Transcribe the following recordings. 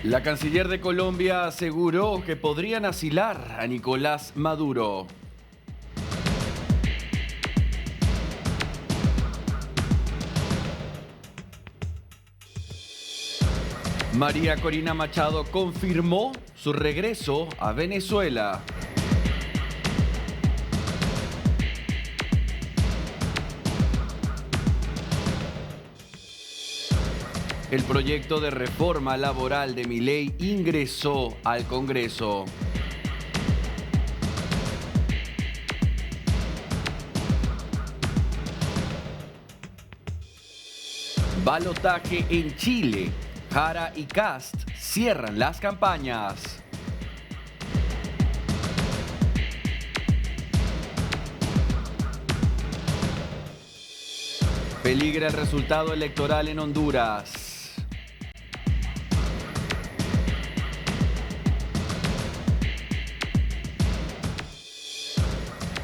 La canciller de Colombia aseguró que podrían asilar a Nicolás Maduro. María Corina Machado confirmó su regreso a Venezuela. El proyecto de reforma laboral de Milei ingresó al Congreso. Balotaje en Chile. Jara y Kast cierran las campañas. Peligra el resultado electoral en Honduras.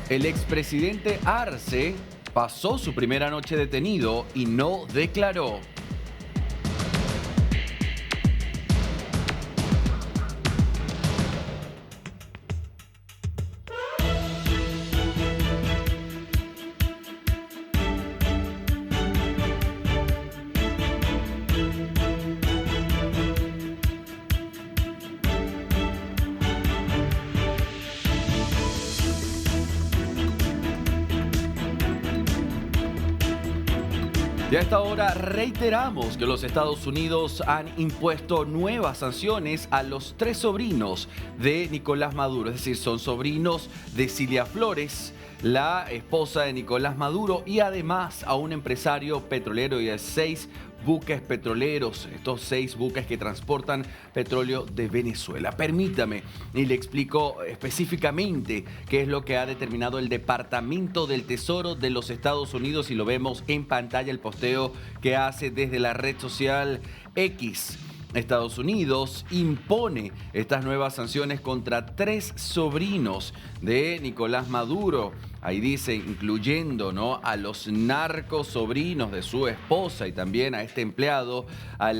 El expresidente Arce pasó su primera noche detenido y no declaró. Y a esta hora reiteramos que los Estados Unidos han impuesto nuevas sanciones a los 3 sobrinos de Nicolás Maduro, es decir, son sobrinos de Cilia Flores, la esposa de Nicolás Maduro, y además a un empresario petrolero y a 6 buques petroleros, estos 6 buques que transportan petróleo de Venezuela. Permítame y le explico específicamente qué es lo que ha determinado el Departamento del Tesoro de los Estados Unidos y lo vemos en pantalla el posteo que hace desde la red social X. Estados Unidos impone estas nuevas sanciones contra 3 sobrinos de Nicolás Maduro. Ahí dice, incluyendo, ¿no?, a los narcos sobrinos de su esposa y también a este empleado, a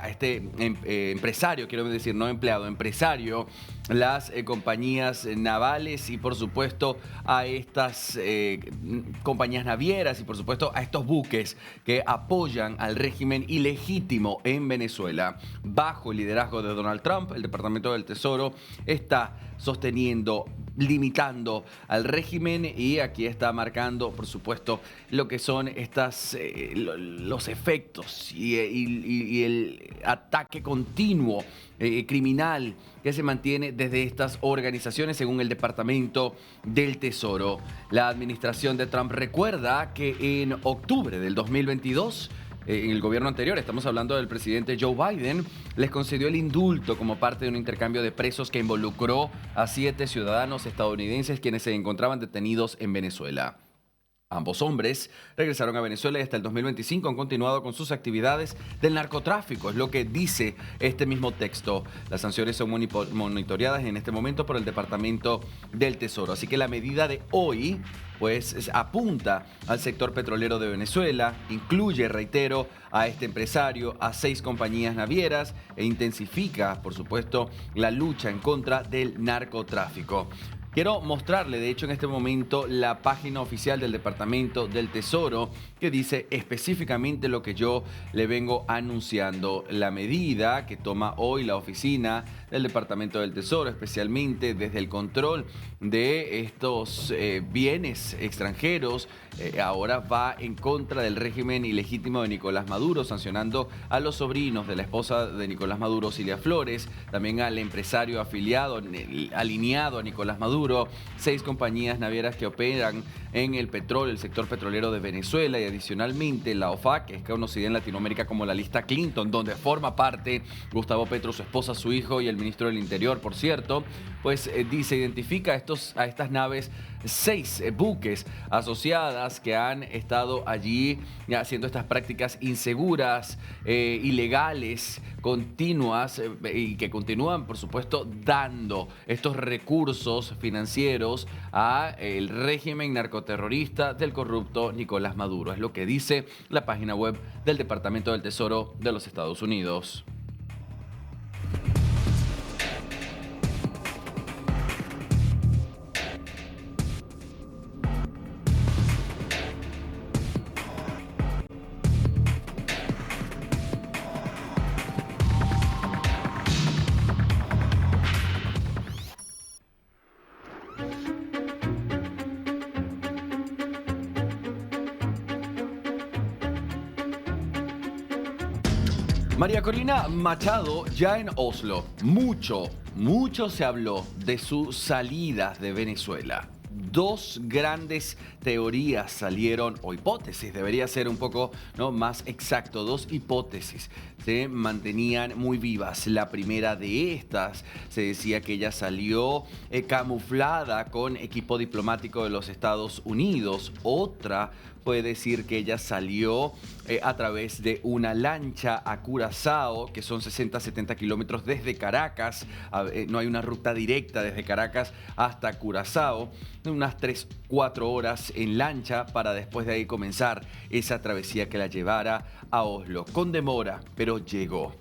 este empresario, quiero decir, no empleado, empresario, las compañías navales y por supuesto a estas compañías navieras y por supuesto a estos buques que apoyan al régimen ilegítimo en Venezuela. Bajo el liderazgo de Donald Trump, el Departamento del Tesoro está sosteniendo, limitando al régimen y aquí está marcando, por supuesto, lo que son los efectos y el ataque continuo criminal que se mantiene desde estas organizaciones según el Departamento del Tesoro. La administración de Trump recuerda que en octubre del 2022 en el gobierno anterior, estamos hablando del presidente Joe Biden, les concedió el indulto como parte de un intercambio de presos que involucró a 7 ciudadanos estadounidenses quienes se encontraban detenidos en Venezuela. Ambos hombres regresaron a Venezuela y hasta el 2025 han continuado con sus actividades del narcotráfico, es lo que dice este mismo texto. Las sanciones son monitoreadas en este momento por el Departamento del Tesoro. Así que la medida de hoy pues apunta al sector petrolero de Venezuela, incluye, reitero, a este empresario, a 6 compañías navieras e intensifica, por supuesto, la lucha en contra del narcotráfico. Quiero mostrarle, de hecho, en este momento la página oficial del Departamento del Tesoro que dice específicamente lo que yo le vengo anunciando. La medida que toma hoy la oficina del Departamento del Tesoro, especialmente desde el control de estos bienes extranjeros, ahora va en contra del régimen ilegítimo de Nicolás Maduro, sancionando a los sobrinos de la esposa de Nicolás Maduro, Cilia Flores, también al empresario afiliado, alineado a Nicolás Maduro, 6 compañías navieras que operan en el petróleo, el sector petrolero de Venezuela y adicionalmente la OFAC, que es conocida en Latinoamérica como la lista Clinton, donde forma parte Gustavo Petro, su esposa, su hijo y el ministro del Interior, por cierto, pues dice, identifica a estas naves 6 buques asociadas que han estado allí haciendo estas prácticas inseguras, ilegales, continuas y que continúan, por supuesto, dando estos recursos financieros a el régimen narcoterrorista del corrupto Nicolás Maduro. Es lo que dice la página web del Departamento del Tesoro de los Estados Unidos. María Corina Machado ya en Oslo. Mucho se habló de su salida de Venezuela. Dos grandes teorías salieron, o hipótesis, debería ser un poco, ¿no?, más exacto. Dos hipótesis se mantenían muy vivas. La primera de estas se decía que ella salió camuflada con equipo diplomático de los Estados Unidos. Otra puede decir que ella salió a través de una lancha a Curazao, que son 60-70 kilómetros desde Caracas. No hay una ruta directa desde Caracas hasta Curazao. Unas 3-4 horas en lancha para después de ahí comenzar esa travesía que la llevara a Oslo. Con demora, pero llegó.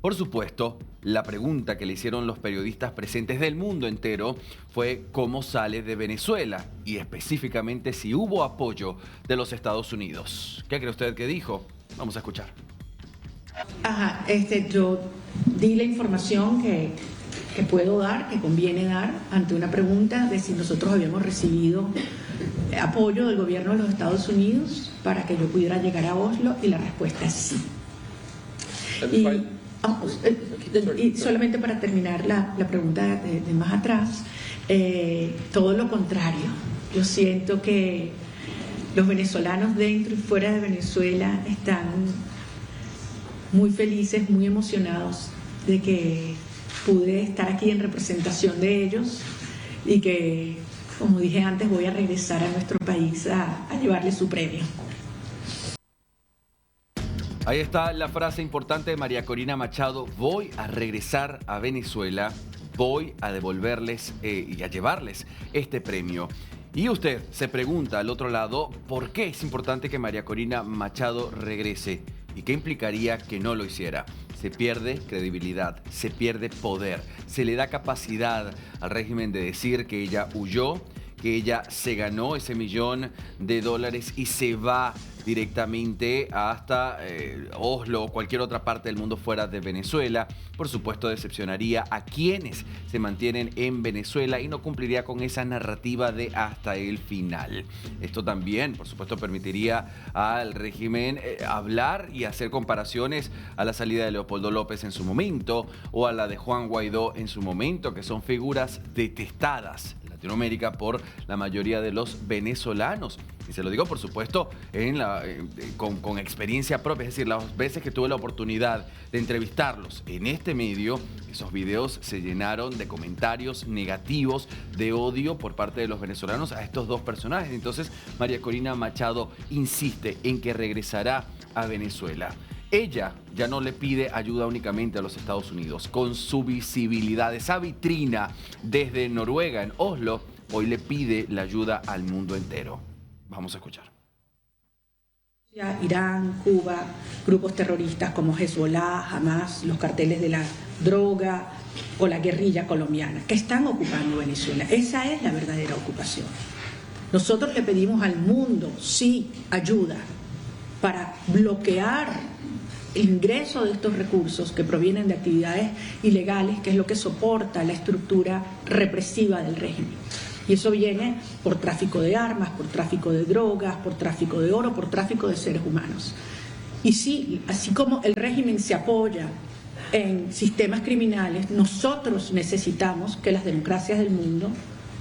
Por supuesto, la pregunta que le hicieron los periodistas presentes del mundo entero fue cómo sale de Venezuela y específicamente si hubo apoyo de los Estados Unidos. ¿Qué cree usted que dijo? Vamos a escuchar. Yo di la información que puedo dar, que conviene dar ante una pregunta de si nosotros habíamos recibido apoyo del gobierno de los Estados Unidos para que yo pudiera llegar a Oslo, y la respuesta es sí. Y solamente para terminar la pregunta de más atrás, todo lo contrario. Yo siento que los venezolanos dentro y fuera de Venezuela están muy felices, muy emocionados de que pude estar aquí en representación de ellos y que, como dije antes, voy a regresar a nuestro país a llevarle su premio. Ahí está la frase importante de María Corina Machado: voy a regresar a Venezuela, voy a devolverles y a llevarles este premio. Y usted se pregunta al otro lado, ¿por qué es importante que María Corina Machado regrese? ¿Y qué implicaría que no lo hiciera? Se pierde credibilidad, se pierde poder, se le da capacidad al régimen de decir que ella huyó, que ella se ganó ese $1 millón y se va directamente hasta Oslo o cualquier otra parte del mundo fuera de Venezuela. Por supuesto, decepcionaría a quienes se mantienen en Venezuela y no cumpliría con esa narrativa de hasta el final. Esto también, por supuesto, permitiría al régimen hablar y hacer comparaciones a la salida de Leopoldo López en su momento o a la de Juan Guaidó en su momento, que son figuras detestadas en Latinoamérica por la mayoría de los venezolanos. Y se lo digo, por supuesto, con experiencia propia. Es decir, las veces que tuve la oportunidad de entrevistarlos en este medio, esos videos se llenaron de comentarios negativos, de odio por parte de los venezolanos a estos dos personajes. Entonces, María Corina Machado insiste en que regresará a Venezuela. Ella ya no le pide ayuda únicamente a los Estados Unidos. Con su visibilidad, esa vitrina desde Noruega en Oslo, hoy le pide la ayuda al mundo entero. Vamos a escuchar. Irán, Cuba, grupos terroristas como Hezbollah, Hamas, los carteles de la droga o la guerrilla colombiana que están ocupando Venezuela. Esa es la verdadera ocupación. Nosotros le pedimos al mundo, sí, ayuda para bloquear el ingreso de estos recursos que provienen de actividades ilegales, que es lo que soporta la estructura represiva del régimen. Y eso viene por tráfico de armas, por tráfico de drogas, por tráfico de oro, por tráfico de seres humanos. Y sí, así como el régimen se apoya en sistemas criminales, nosotros necesitamos que las democracias del mundo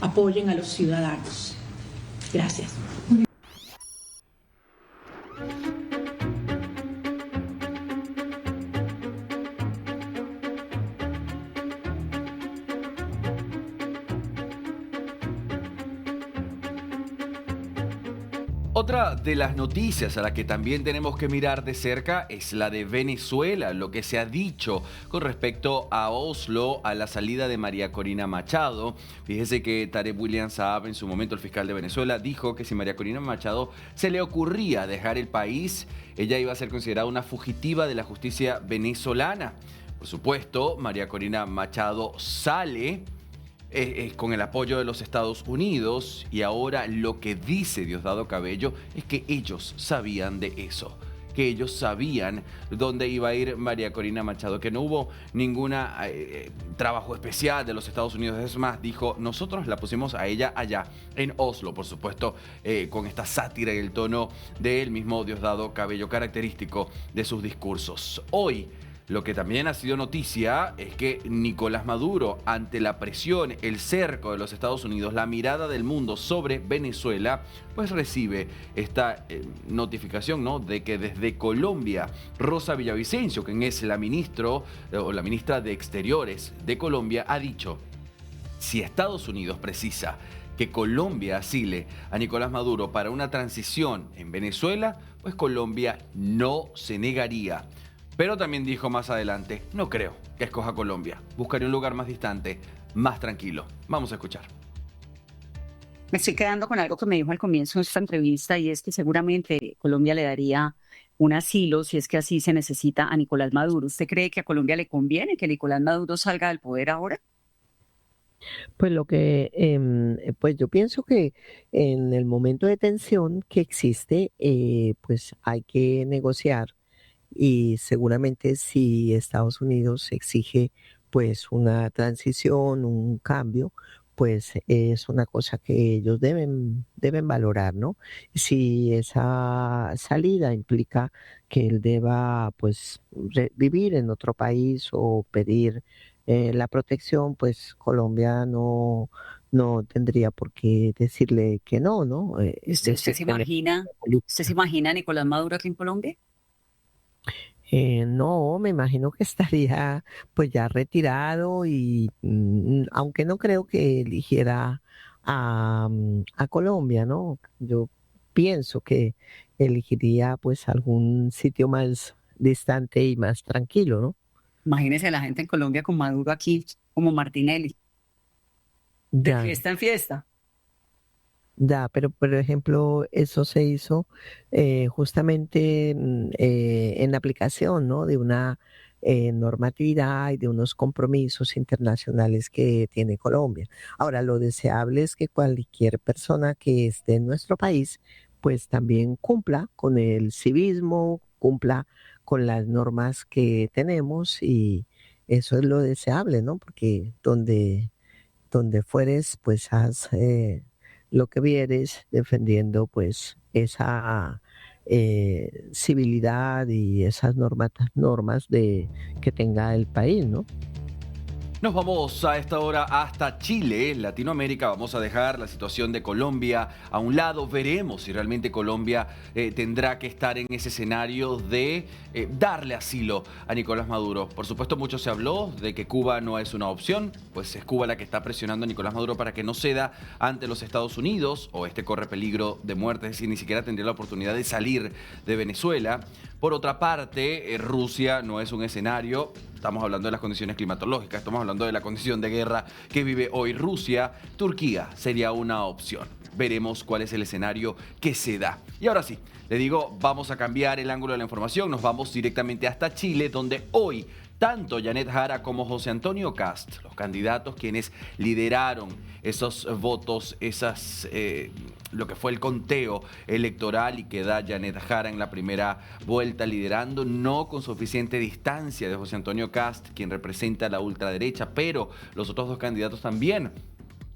apoyen a los ciudadanos. Gracias. Otra de las noticias a la que también tenemos que mirar de cerca es la de Venezuela, lo que se ha dicho con respecto a Oslo, a la salida de María Corina Machado. Fíjese que Tarek William Saab, en su momento el fiscal de Venezuela, dijo que si María Corina Machado se le ocurría dejar el país, ella iba a ser considerada una fugitiva de la justicia venezolana. Por supuesto, María Corina Machado sale con el apoyo de los Estados Unidos, y ahora lo que dice Diosdado Cabello es que ellos sabían de eso, que ellos sabían dónde iba a ir María Corina Machado, que no hubo ningún trabajo especial de los Estados Unidos. Es más, dijo, nosotros la pusimos a ella allá en Oslo, por supuesto, con esta sátira y el tono del mismo Diosdado Cabello característico de sus discursos. Hoy Lo que también ha sido noticia es que Nicolás Maduro, ante la presión, el cerco de los Estados Unidos, la mirada del mundo sobre Venezuela, pues recibe esta notificación, ¿no?, de que desde Colombia, Rosa Villavicencio, quien es la ministra de Exteriores de Colombia, ha dicho: si Estados Unidos precisa que Colombia asile a Nicolás Maduro para una transición en Venezuela, pues Colombia no se negaría. Pero también dijo más adelante: no creo que escoja Colombia, buscaría un lugar más distante, más tranquilo. Vamos a escuchar. Me estoy quedando con algo que me dijo al comienzo de esta entrevista, y es que seguramente Colombia le daría un asilo, si es que así se necesita, a Nicolás Maduro. ¿Usted cree que a Colombia le conviene que Nicolás Maduro salga del poder ahora? Pues yo pienso que en el momento de tensión que existe, pues hay que negociar, y seguramente si Estados Unidos exige pues una transición, un cambio, pues es una cosa que ellos deben valorar, ¿no? Si esa salida implica que él deba pues vivir en otro país o pedir la protección, pues Colombia no tendría por qué decirle que no, ¿no? Es ¿Usted decir, se tener imagina, usted se política. imagina a Nicolás Maduro aquí en Colombia? No, me imagino que estaría pues ya retirado y aunque no creo que eligiera a Colombia, ¿no? Yo pienso que elegiría pues algún sitio más distante y más tranquilo, ¿no? Imagínese a la gente en Colombia con Maduro aquí, como Martinelli, de Ya. fiesta en fiesta. Pero por ejemplo, eso se hizo justamente en aplicación, ¿no?, de una normatividad y de unos compromisos internacionales que tiene Colombia. Ahora, lo deseable es que cualquier persona que esté en nuestro país, pues también cumpla con el civismo, cumpla con las normas que tenemos, y eso es lo deseable, ¿no? Porque donde fueres, pues haz lo que vieres, defendiendo pues esa civilidad y esas normas que tenga el país, ¿no? Nos vamos a esta hora hasta Chile, Latinoamérica. Vamos a dejar la situación de Colombia a un lado. Veremos si realmente Colombia tendrá que estar en ese escenario de darle asilo a Nicolás Maduro. Por supuesto, mucho se habló de que Cuba no es una opción, pues es Cuba la que está presionando a Nicolás Maduro para que no ceda ante los Estados Unidos, o este corre peligro de muerte, es decir, ni siquiera tendría la oportunidad de salir de Venezuela. Por otra parte, Rusia no es un escenario. Estamos hablando de las condiciones climatológicas, estamos hablando de la condición de guerra que vive hoy Rusia. Turquía sería una opción. Veremos cuál es el escenario que se da. Y ahora sí, le digo, vamos a cambiar el ángulo de la información. Nos vamos directamente hasta Chile, donde hoy tanto Janet Jara como José Antonio Kast, los candidatos quienes lideraron esos votos, lo que fue el conteo electoral, y que da Janet Jara en la primera vuelta liderando, no con suficiente distancia de José Antonio Kast, quien representa la ultraderecha, pero los otros dos candidatos también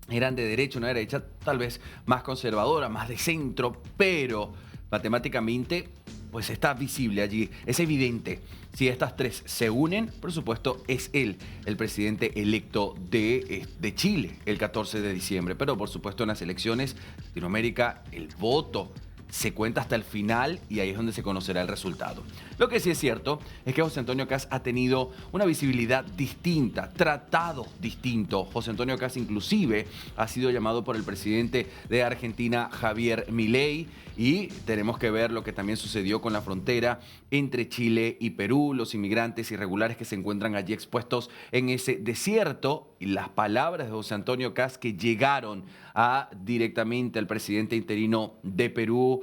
eran de derecha, una derecha tal vez más conservadora, más de centro, pero matemáticamente pues está visible allí, es evidente. Si estas tres se unen, por supuesto, es él el presidente electo de Chile el 14 de diciembre. Pero por supuesto en las elecciones de Latinoamérica el voto se cuenta hasta el final, y ahí es donde se conocerá el resultado. Lo que sí es cierto es que José Antonio Kast ha tenido una visibilidad distinta, tratado distinto. José Antonio Kast inclusive ha sido llamado por el presidente de Argentina, Javier Milei, y tenemos que ver lo que también sucedió con la frontera entre Chile y Perú, los inmigrantes irregulares que se encuentran allí expuestos en ese desierto, y las palabras de José Antonio Kast que llegaron directamente al presidente interino de Perú,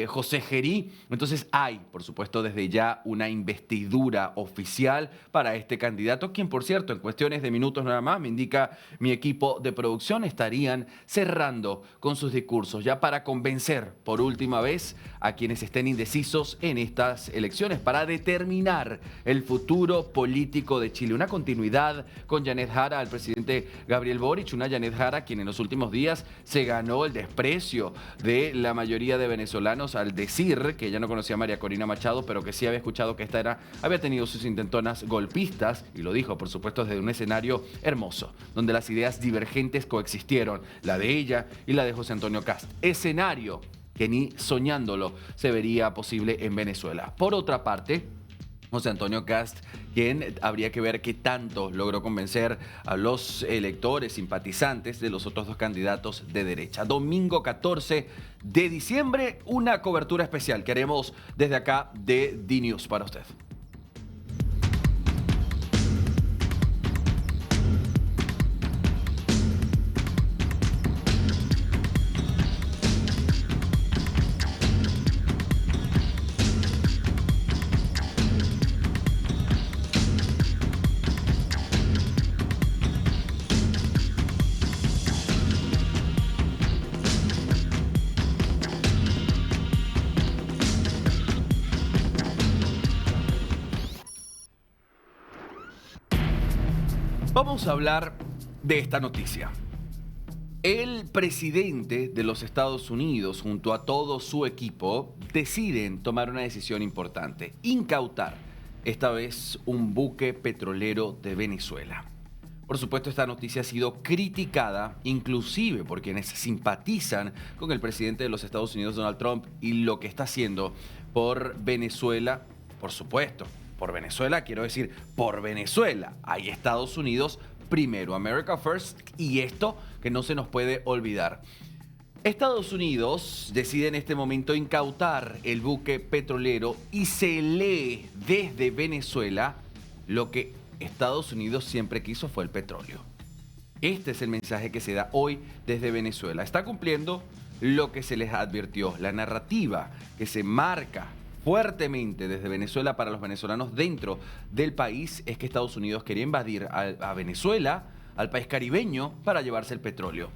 José Gerí. Entonces hay, por supuesto, desde ya una investidura oficial para este candidato, quien, por cierto, en cuestiones de minutos nada más, me indica mi equipo de producción, estarían cerrando con sus discursos ya para convencer por última vez a quienes estén indecisos en estas elecciones, para determinar el futuro político de Chile. Una continuidad con Janet Jara al presidente Gabriel Boric, una Janet Jara quien en los últimos días se ganó el desprecio de la mayoría de venezolanos al decir que ella no conocía a María Corina Machado, pero que sí había escuchado que esta había tenido sus intentonas golpistas, y lo dijo, por supuesto, desde un escenario hermoso, donde las ideas divergentes coexistieron, la de ella y la de José Antonio Cast. Escenario que ni soñándolo se vería posible en Venezuela. Por otra parte, José Antonio Cast, quien habría que ver qué tanto logró convencer a los electores simpatizantes de los otros dos candidatos de derecha. Domingo 14 de diciembre, una cobertura especial que haremos desde acá de DNews para usted. Vamos a hablar de esta noticia. El presidente de los Estados Unidos, junto a todo su equipo, deciden tomar una decisión importante: incautar, esta vez, un buque petrolero de Venezuela. Por supuesto, esta noticia ha sido criticada, inclusive por quienes simpatizan con el presidente de los Estados Unidos, Donald Trump, y lo que está haciendo por Venezuela. Por supuesto, por Venezuela, quiero decir, por Venezuela. Hay Estados Unidos primero, America First, y esto que no se nos puede olvidar. Estados Unidos decide en este momento incautar el buque petrolero y se lee desde Venezuela lo que Estados Unidos siempre quiso: fue el petróleo. Este es el mensaje que se da hoy desde Venezuela. Está cumpliendo lo que se les advirtió. La narrativa que se marca fuertemente desde Venezuela para los venezolanos dentro del país es que Estados Unidos quería invadir a Venezuela, al país caribeño, para llevarse el petróleo.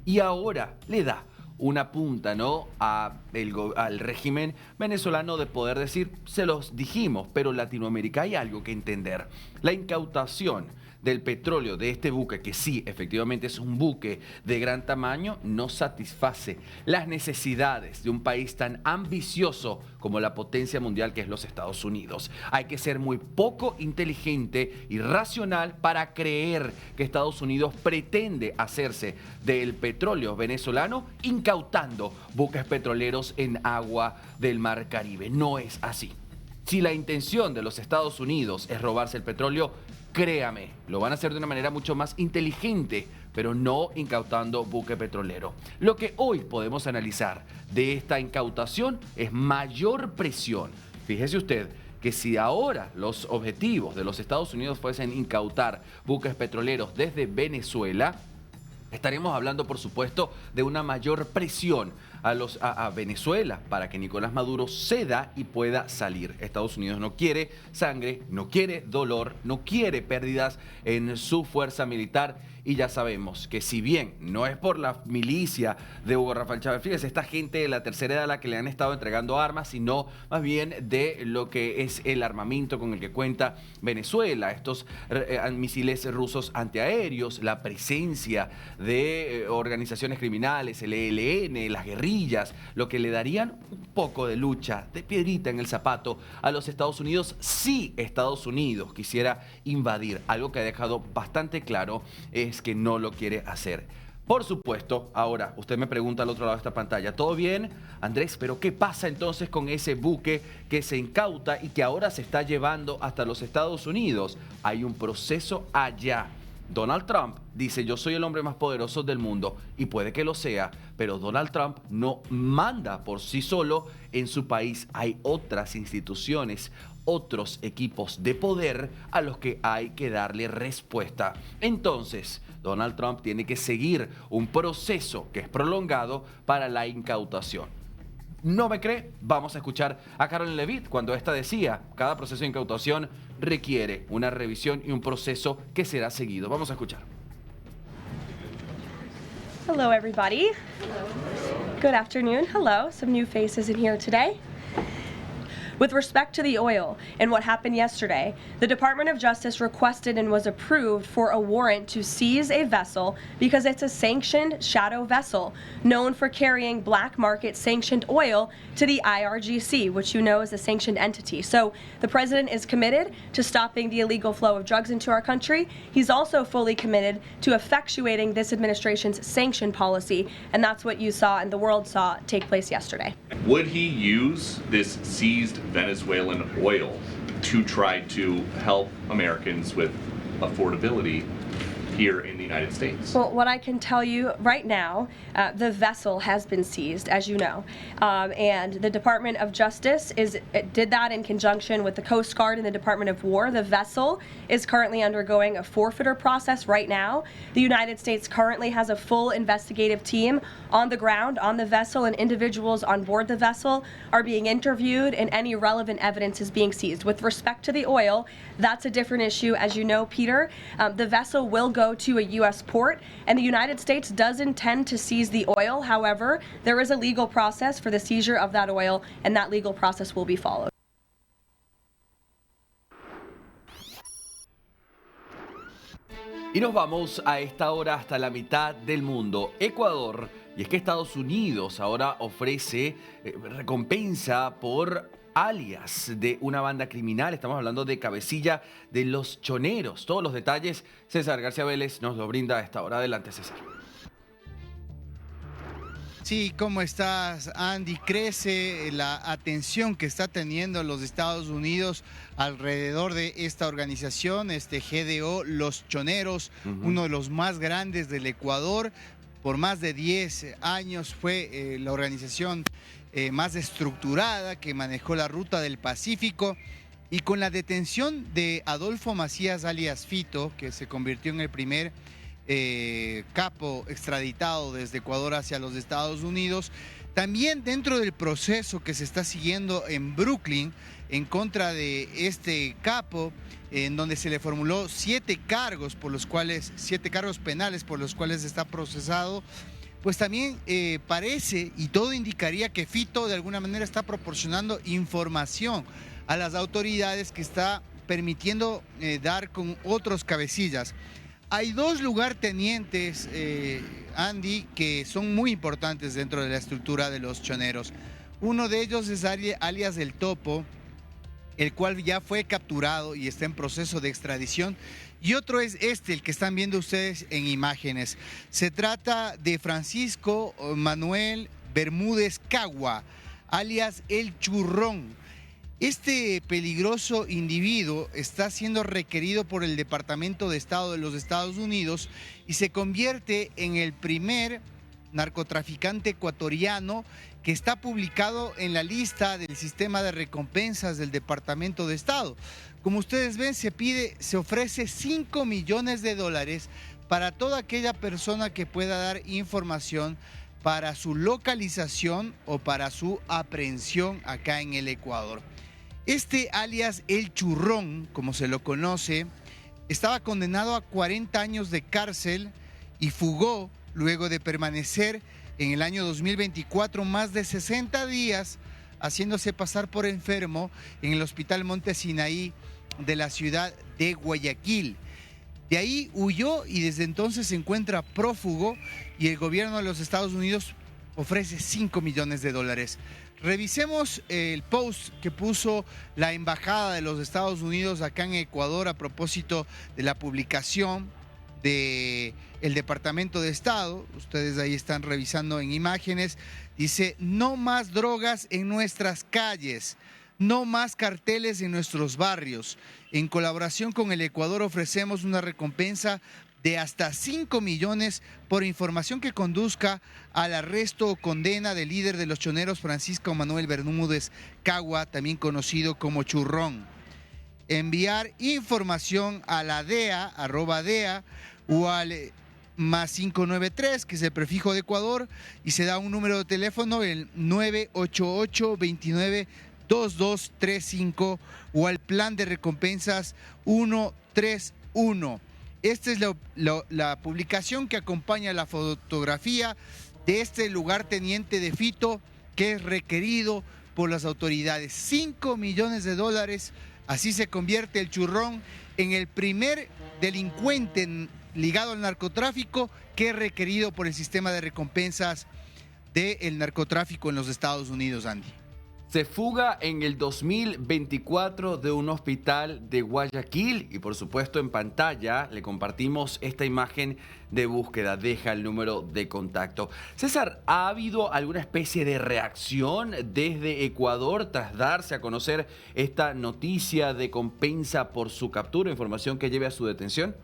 Y ahora le da una punta, ¿no?, al régimen venezolano de poder decir: se los dijimos. Pero en Latinoamérica hay algo que entender. La incautación del petróleo de este buque, que sí, efectivamente es un buque de gran tamaño, no satisface las necesidades de un país tan ambicioso como la potencia mundial que es los Estados Unidos. Hay que ser muy poco inteligente y racional para creer que Estados Unidos pretende hacerse del petróleo venezolano incautando buques petroleros en agua del Mar Caribe. No es así. Si la intención de los Estados Unidos es robarse el petróleo, créame, lo van a hacer de una manera mucho más inteligente, pero no incautando buque petrolero. Lo que hoy podemos analizar de esta incautación es mayor presión. Fíjese usted que si ahora los objetivos de los Estados Unidos fuesen incautar buques petroleros desde Venezuela, estaremos hablando, por supuesto, de una mayor presión a Venezuela para que Nicolás Maduro ceda y pueda salir. Estados Unidos no quiere sangre, no quiere dolor, no quiere pérdidas en su fuerza militar. Y ya sabemos que, si bien no es por la milicia de Hugo Rafael Chávez Frías, esta gente de la tercera edad a la que le han estado entregando armas, sino más bien de lo que es el armamento con el que cuenta Venezuela, estos misiles rusos antiaéreos, la presencia de organizaciones criminales, el ELN, las guerrillas, lo que le darían un poco de lucha, de piedrita en el zapato a los Estados Unidos si Estados Unidos quisiera invadir. Algo que ha dejado bastante claro es que no lo quiere hacer. Por supuesto, ahora usted me pregunta al otro lado de esta pantalla: ¿todo bien, Andrés? Pero ¿qué pasa entonces con ese buque que se incauta y que ahora se está llevando hasta los Estados Unidos? Hay un proceso allá. Donald Trump dice: yo soy el hombre más poderoso del mundo, y puede que lo sea, pero Donald Trump no manda por sí solo en su país. Hay otras instituciones, otros equipos de poder a los que hay que darle respuesta. Entonces, Donald Trump tiene que seguir un proceso que es prolongado para la incautación. ¿No me cree? Vamos a escuchar a Caroline Leavitt cuando esta decía: cada proceso de incautación requiere una revisión y un proceso que será seguido. Vamos a escuchar. Hello, everybody. Good afternoon. Hello. Some new faces in here today. With respect to the oil and what happened yesterday, the Department of Justice requested and was approved for a warrant to seize a vessel because it's a sanctioned shadow vessel known for carrying black market sanctioned oil to the IRGC, which you know is a sanctioned entity. So the president is committed to stopping the illegal flow of drugs into our country. He's also fully committed to effectuating this administration's sanction policy, and that's what you saw and the world saw take place yesterday. Would he use this seized Venezuelan oil to try to help Americans with affordability here in the United States? Well, what I can tell you right now, the vessel has been seized, as you know, and the Department of Justice did that in conjunction with the Coast Guard and the Department of War. The vessel is currently undergoing a forfeiture process right now. The United States currently has a full investigative team on the ground on the vessel, and individuals on board the vessel are being interviewed, and any relevant evidence is being seized. With respect to the oil, that's a different issue. As you know, Peter, the vessel will go to a U.S. port, and the United States does intend to seize the oil. However, there is a legal process for the seizure of that oil, and that legal process will be followed. Y nos vamos a esta hora hasta la mitad del mundo, Ecuador. Y es que Estados Unidos ahora ofrece recompensa por alias de una banda criminal. Estamos hablando de Cabecilla de los Choneros. Todos los detalles, César García Vélez nos lo brinda a esta hora. Adelante, César. Sí, ¿cómo estás, Andy? Crece la atención que está teniendo los Estados Unidos alrededor de esta organización, este GDO, Los Choneros, uno de los más grandes del Ecuador. Por más de 10 años fue la organización más estructurada que manejó la ruta del Pacífico, y con la detención de Adolfo Macías alias Fito, que se convirtió en el primer capo extraditado desde Ecuador hacia los Estados Unidos, también dentro del proceso que se está siguiendo en Brooklyn en contra de este capo, en donde se le formuló 7 cargos penales por los cuales está procesado, pues también parece y todo indicaría que Fito de alguna manera está proporcionando información a las autoridades que está permitiendo dar con otros cabecillas. Hay 2 lugartenientes, Andy, que son muy importantes dentro de la estructura de los choneros. Uno de ellos es alias El Topo, el cual ya fue capturado y está en proceso de extradición. Y otro es el que están viendo ustedes en imágenes. Se trata de Francisco Manuel Bermúdez Cagua, alias El Churrón. Este peligroso individuo está siendo requerido por el Departamento de Estado de los Estados Unidos y se convierte en el primer narcotraficante ecuatoriano que está publicado en la lista del sistema de recompensas del Departamento de Estado. Como ustedes ven, se ofrece $5 millones para toda aquella persona que pueda dar información para su localización o para su aprehensión acá en el Ecuador. Este alias El Churrón, como se lo conoce, estaba condenado a 40 años de cárcel y fugó luego de permanecer en el año 2024 más de 60 días haciéndose pasar por enfermo en el Hospital Monte Sinaí de la ciudad de Guayaquil. De ahí huyó y desde entonces se encuentra prófugo, y el gobierno de los Estados Unidos ofrece $5 millones. Revisemos el post que puso la Embajada de los Estados Unidos acá en Ecuador a propósito de la publicación del Departamento de Estado. Ustedes ahí están revisando en imágenes. Dice: no más drogas en nuestras calles, no más carteles en nuestros barrios. En colaboración con el Ecuador ofrecemos una recompensa de hasta 5 millones por información que conduzca al arresto o condena del líder de los choneros, Francisco Manuel Bermúdez Cagua, también conocido como Churrón. Enviar información a la DEA, @DEA, o al +593, que es el prefijo de Ecuador, y se da un número de teléfono, el 988-292235, o al plan de recompensas 131. Esta es la publicación que acompaña la fotografía de este lugarteniente de Fito, que es requerido por las autoridades. 5 millones de dólares. Así se convierte el Churrón en el primer delincuente ligado al narcotráfico que es requerido por el sistema de recompensas del narcotráfico en los Estados Unidos, Andy. Se fuga en el 2024 de un hospital de Guayaquil y por supuesto en pantalla le compartimos esta imagen de búsqueda, deja el número de contacto. César, ¿ha habido alguna especie de reacción desde Ecuador tras darse a conocer esta noticia de compensa por su captura, información que lleve a su detención?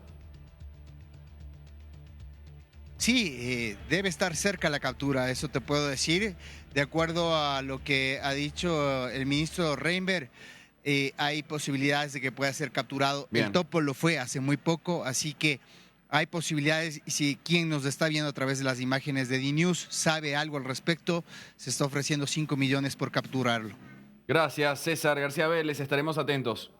Sí, debe estar cerca la captura, eso te puedo decir. De acuerdo a lo que ha dicho el ministro Reinberg, hay posibilidades de que pueda ser capturado. Bien. El topo lo fue hace muy poco, así que hay posibilidades. Y si quien nos está viendo a través de las imágenes de DNews sabe algo al respecto, se está ofreciendo 5 millones por capturarlo. Gracias, César García Vélez, estaremos atentos.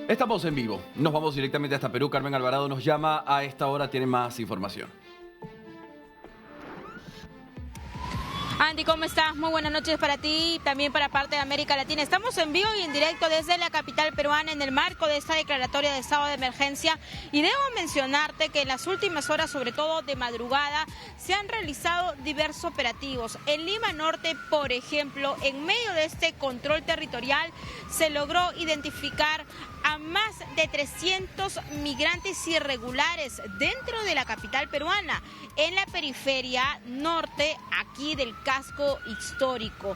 Estamos en vivo, nos vamos directamente hasta Perú. Carmen Alvarado nos llama a esta hora, tiene más información. Andy, ¿cómo estás? Muy buenas noches para ti y también para parte de América Latina. Estamos en vivo y en directo desde la capital peruana en el marco de esta declaratoria de estado de emergencia y debo mencionarte que en las últimas horas, sobre todo de madrugada, se han realizado diversos operativos. En Lima Norte, por ejemplo, en medio de este control territorial se logró identificar a más de 300 migrantes irregulares dentro de la capital peruana, en la periferia norte, aquí del casco histórico.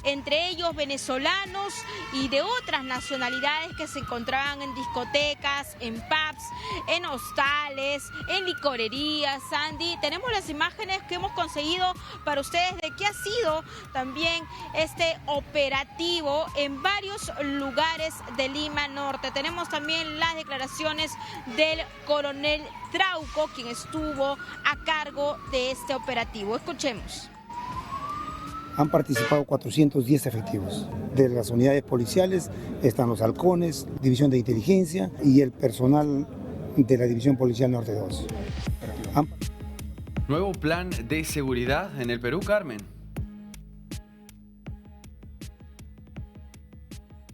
Entre ellos venezolanos y de otras nacionalidades que se encontraban en discotecas, en pubs, en hostales, en licorerías. Sandy, tenemos las imágenes que hemos conseguido para ustedes de qué ha sido también este operativo en varios lugares de Lima Norte. Tenemos también las declaraciones del coronel Trauco, quien estuvo a cargo de este operativo. Escuchemos. Han participado 410 efectivos. De las unidades policiales están los halcones, División de Inteligencia y el personal de la División Policial Norte 2. Nuevo plan de seguridad en el Perú, Carmen.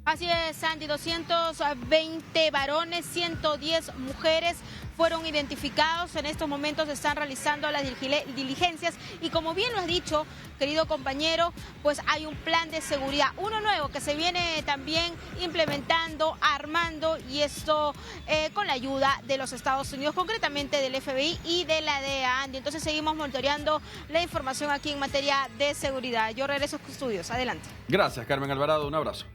Así es, Sandy, 220 varones, 110 mujeres fueron identificados. En estos momentos se están realizando las diligencias y como bien lo has dicho, querido compañero, pues hay un plan de seguridad, uno nuevo que se viene también implementando, armando y esto con la ayuda de los Estados Unidos, concretamente del FBI y de la DEA, Andy. Entonces seguimos monitoreando la información aquí en materia de seguridad. Yo regreso a los estudios. Adelante. Gracias, Carmen Alvarado. Un abrazo.